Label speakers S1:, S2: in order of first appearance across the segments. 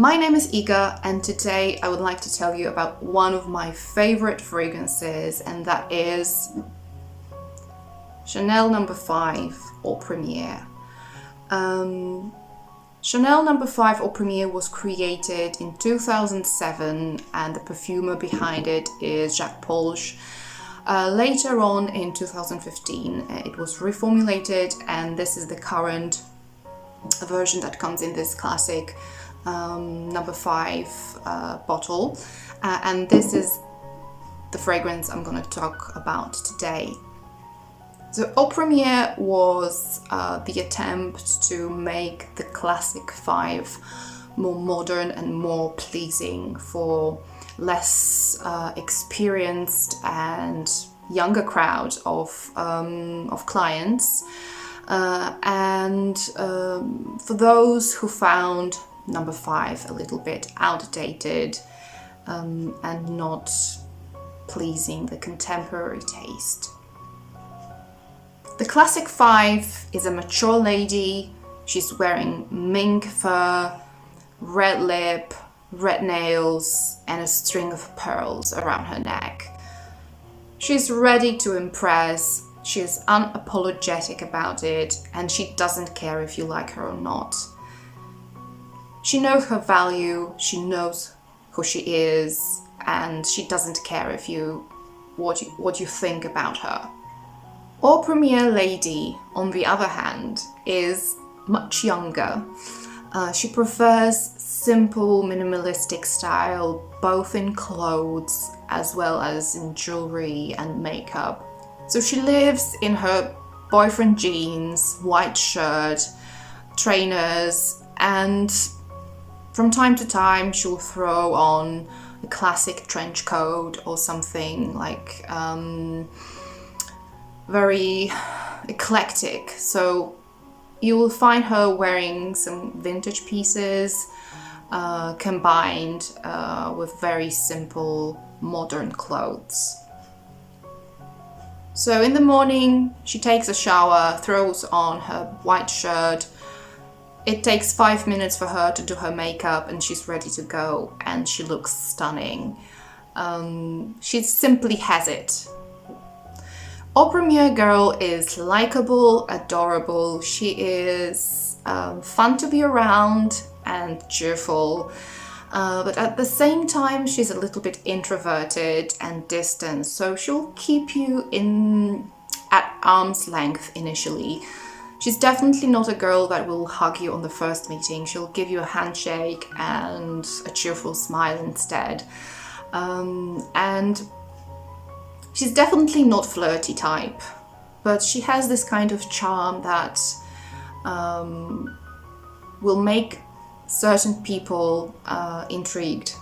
S1: My name is Iga, and today I would like to tell you about one of my favorite fragrances, and that is Chanel No. 5 Eau Premiere. Chanel No. 5 Eau Premiere was created in 2007, and the perfumer behind it is Jacques Polge. Later on in 2015, it was reformulated, and this is the current version that comes in this classic No. 5 bottle, and this is the fragrance I'm going to talk about today. So Eau Premiere was the attempt to make the classic 5 more modern and more pleasing for less experienced and younger crowd of clients, and for those who found No. 5 a little bit outdated and not pleasing the contemporary taste. The classic 5 is a mature lady. She's wearing mink fur, red lip, red nails, and a string of pearls around her neck. She's ready to impress. She's unapologetic about it, and she doesn't care if you like her or not. She knows her value, she knows who she is, and she doesn't care if what you think about her. Eau Premiere lady, on the other hand, is much younger. She prefers simple, minimalistic style, both in clothes as well as in jewelry and makeup. So she lives in her boyfriend jeans, white shirt, trainers, and from time to time she'll throw on a classic trench coat or something like very eclectic. So you will find her wearing some vintage pieces combined with very simple modern clothes. So in the morning she takes a shower, throws on her white shirt. It takes 5 minutes for her to do her makeup and she's ready to go, and she looks stunning. She simply has it. Eau Premiere girl is likable, adorable. She is fun to be around and cheerful, but at the same time she's a little bit introverted and distant, so she'll keep you at arm's length initially. She's definitely not a girl that will hug you on the first meeting. She'll give you a handshake and a cheerful smile instead. And she's definitely not flirty type, but she has this kind of charm that will make certain people intrigued.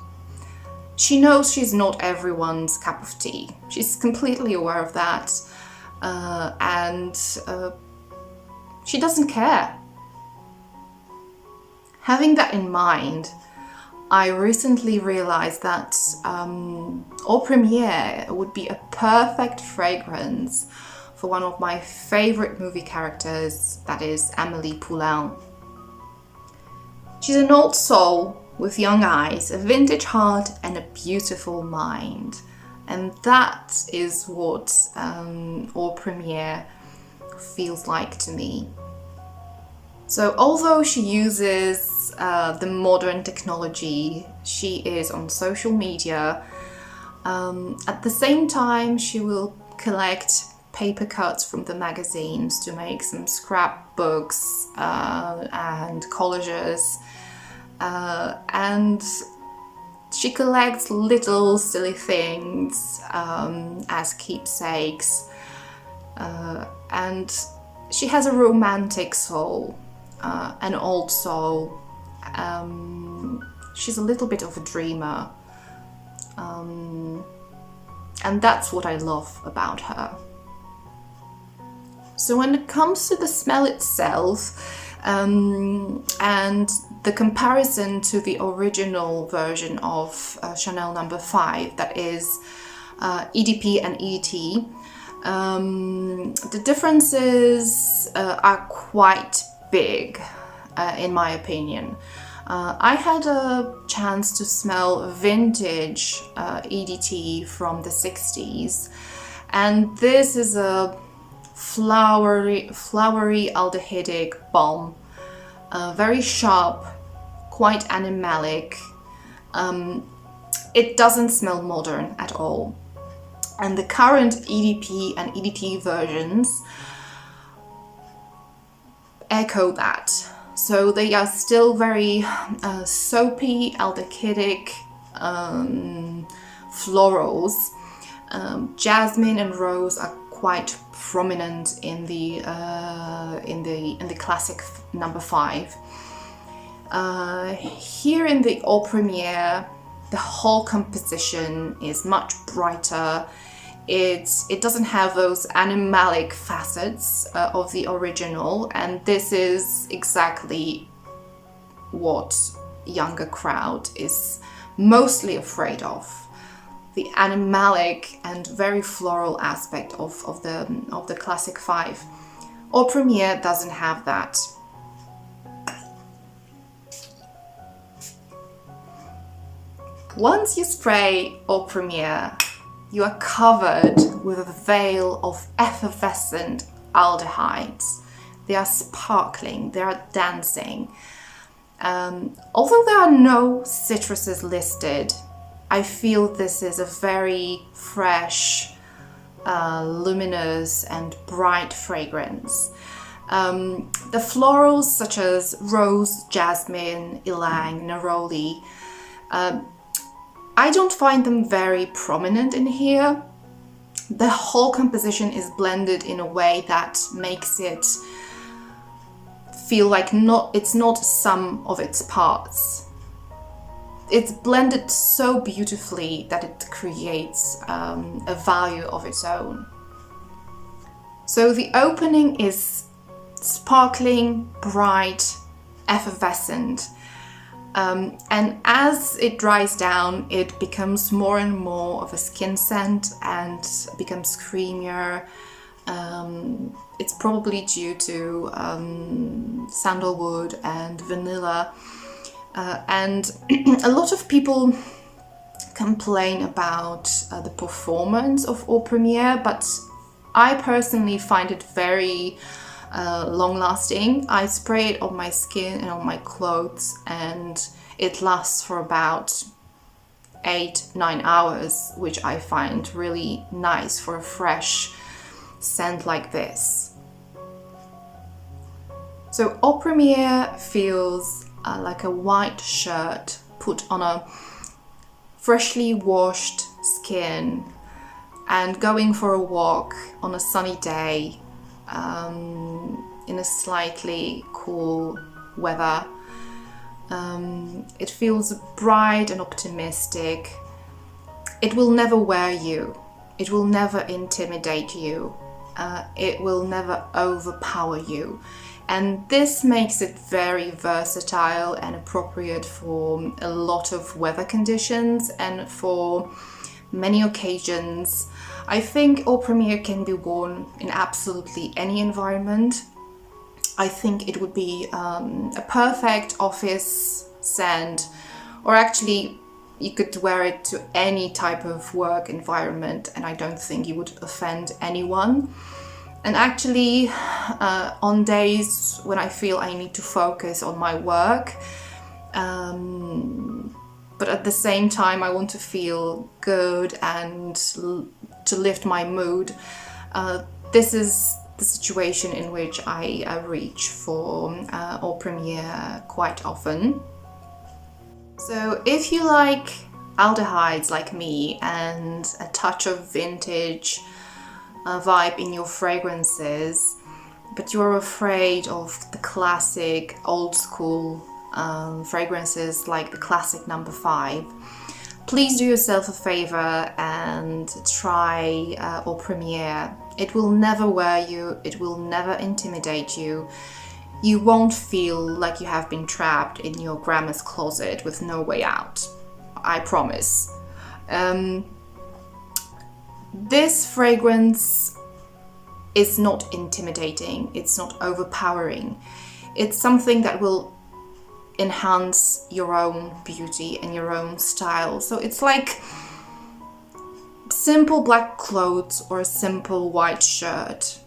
S1: She knows she's not everyone's cup of tea. She's completely aware of that, and she doesn't care. Having that in mind, I recently realized that Eau Premiere would be a perfect fragrance for one of my favorite movie characters, that is Amélie Poulain. She's an old soul with young eyes, a vintage heart, and a beautiful mind. And that is what Eau Premiere feels like to me. So although she uses the modern technology, she is on social media. At the same time, she will collect paper cuts from the magazines to make some scrapbooks and collages. And she collects little silly things as keepsakes. And she has a romantic soul, an old soul. She's a little bit of a dreamer. And that's what I love about her. So when it comes to the smell itself, and the comparison to the original version of Chanel No. 5, that is EDP and ET, the differences are quite big, in my opinion. I had a chance to smell vintage EDT from the 60s, and this is a flowery aldehydic balm, very sharp, quite animalic. It doesn't smell modern at all. And the current EDP and EDT versions echo that. So they are still very soapy, aldehydic florals. Jasmine and rose are quite prominent in the classic number 5. Here in the Eau Premiere, the whole composition is much brighter. It doesn't have those animalic facets of the original, and this is exactly what younger crowd is mostly afraid of. The animalic and very floral aspect of the classic 5. Eau Premiere doesn't have that. Once you spray Eau Premiere, you are covered with a veil of effervescent aldehydes. They are sparkling, they are dancing. Although there are no citruses listed, I feel this is a very fresh, luminous and bright fragrance. The florals such as rose, jasmine, ylang, neroli, I don't find them very prominent in here. The whole composition is blended in a way that makes it feel like it's not some of its parts. It's blended so beautifully that it creates a value of its own. So the opening is sparkling, bright, effervescent. And as it dries down, it becomes more and more of a skin scent and becomes creamier. It's probably due to sandalwood and vanilla. And a lot of people complain about the performance of Eau Premiere, but I personally find it very long-lasting. I spray it on my skin and on my clothes, and it lasts for about 8-9 hours, which I find really nice for a fresh scent like this. So Eau Premiere feels like a white shirt put on a freshly washed skin and going for a walk on a sunny day in a slightly cool weather. It feels bright and optimistic. It will never wear you. It will never intimidate you. It will never overpower you. And this makes it very versatile and appropriate for a lot of weather conditions and for many occasions. I think Eau Premiere can be worn in absolutely any environment. I think it would be a perfect office scent, or actually you could wear it to any type of work environment and I don't think you would offend anyone. And actually, on days when I feel I need to focus on my work, but at the same time I want to feel good and to lift my mood, this is the situation in which I reach for Eau Premiere quite often. So if you like aldehydes like me and a touch of vintage vibe in your fragrances, but you're afraid of the classic old school fragrances like the classic number 5, please do yourself a favor and try Eau Premiere. It will never wear you, it will never intimidate you. You won't feel like you have been trapped in your grandma's closet with no way out. I promise. This fragrance is not intimidating, it's not overpowering. It's something that will enhance your own beauty and your own style. So it's like simple black clothes or a simple white shirt.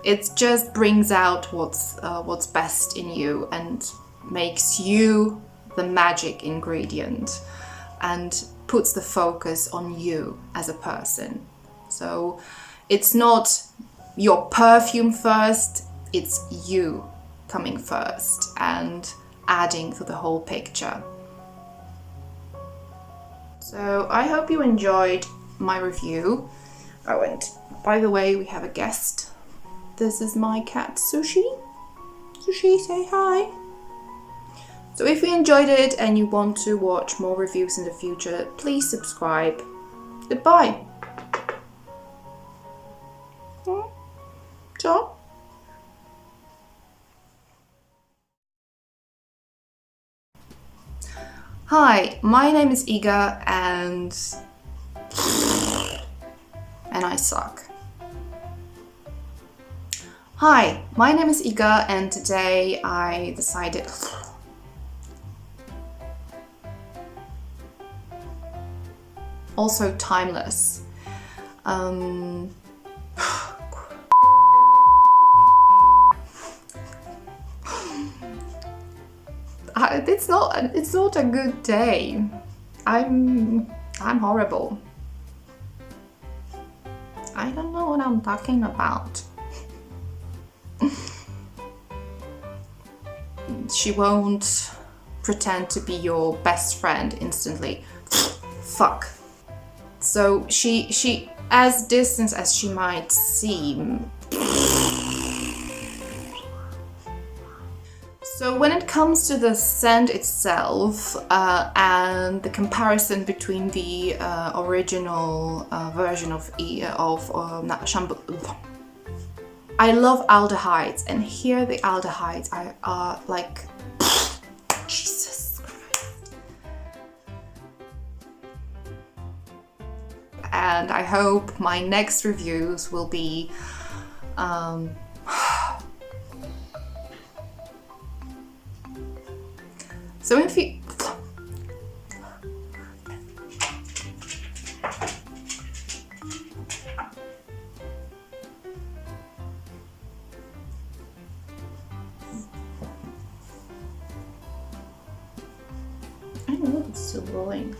S1: It just brings out what's best in you and makes you the magic ingredient and puts the focus on you as a person. So it's not your perfume first, it's you coming first and adding to the whole picture. So I hope you enjoyed my review. Oh, and by the way, we have a guest. This is my cat, Sushi. Sushi, say hi. So if you enjoyed it and you want to watch more reviews in the future, please subscribe. Goodbye. Ciao. Hi, my name is Iga and I suck. Hi, my name is Iga and today I decided also timeless. It's not a good day. I'm horrible. I don't know what I'm talking about. She won't pretend to be your best friend instantly. Fuck. So she as distant as she might seem. So when it comes to the scent itself and the comparison between the original version of shampoo, I love aldehydes, and here the aldehydes are like Jesus Christ. And I hope my next reviews will be so if you I know it's still rolling.